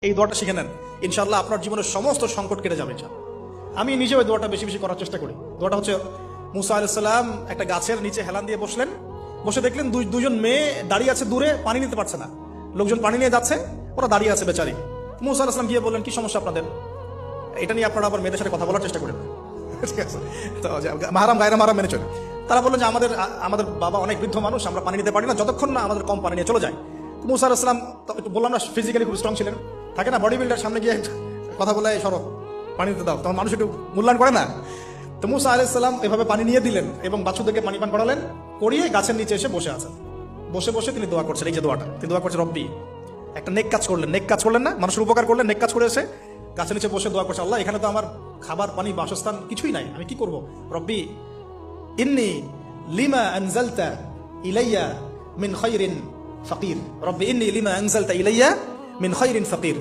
এই দোয়াটা শিখে নেন, ইনশাআল্লাহ আপনার জীবনের সমস্ত সংকট কেটে যাবে। আমি নিজেও এই দোয়াটা বেশি বেশি করার চেষ্টা করি। দোয়াটা হচ্ছে, মুসা আলাইহিস সালাম একটা গাছের নিচে হেলান দিয়ে বসলেন, বসে দেখলেন দুজন মেয়ে দাঁড়িয়ে আছে দূরে, পানি নিতে পারছে না, লোকজন পানি নিয়ে যাচ্ছে, ওরা দাঁড়িয়ে আছে বেচারি। মুসা আলাইহিস সালাম গিয়ে বললেন, কি সমস্যা আপনাদের? এটা নিয়ে আপনারা আবার মেয়েদের সাথে কথা বলার চেষ্টা করেন, ঠিক আছে? তো মাহারাম গায়রা মাহারাম মেনে চলে। তারা বললেন যে আমাদের বাবা অনেক বৃদ্ধ মানুষ, আমরা পানি নিতে পারি না যতক্ষণ না আমাদের কম পানি নিয়ে চলে যায়। মুসা আলাইহিস সালাম একটু বললাম না, ফিজিক্যালি খুব স্ট্রং ছিলেন, থাকে না বডি বিল্ডার, সামনে গিয়ে কথা বলে সরব পানি দিতে দাও, তখন মানুষ একটু মূল্যায়ন করে না। তো মুসা আলাইহিস সালাম এভাবে পানি নিয়ে দিলেন এবং বাচ্চাদেরকে পানি পান করালেন, করিয়ে গাছের নিচে এসে বসে আছেন। বসে বসে তিনি দোয়া করছেন, এই যে দোয়াটা তিনি দোয়া করছেন, রব্বি, একটা নেক কাজ করলেন না, মানুষের উপকার করলেন, নেক কাজ করে এসে গাছের নিচে বসে দোয়া করছে, আল্লাহ এখানে তো আমার খাবার পানি বাসস্থান কিছুই নাই, আমি কি করব? রব্বি ইন্নী লিমা আনজালতা ইলাইয়া মিন খায়রিন ফাকির, রব্বি ইন্নী লিমা আনজালতা ইলাইয়া মিন খায়রিন ফাকির।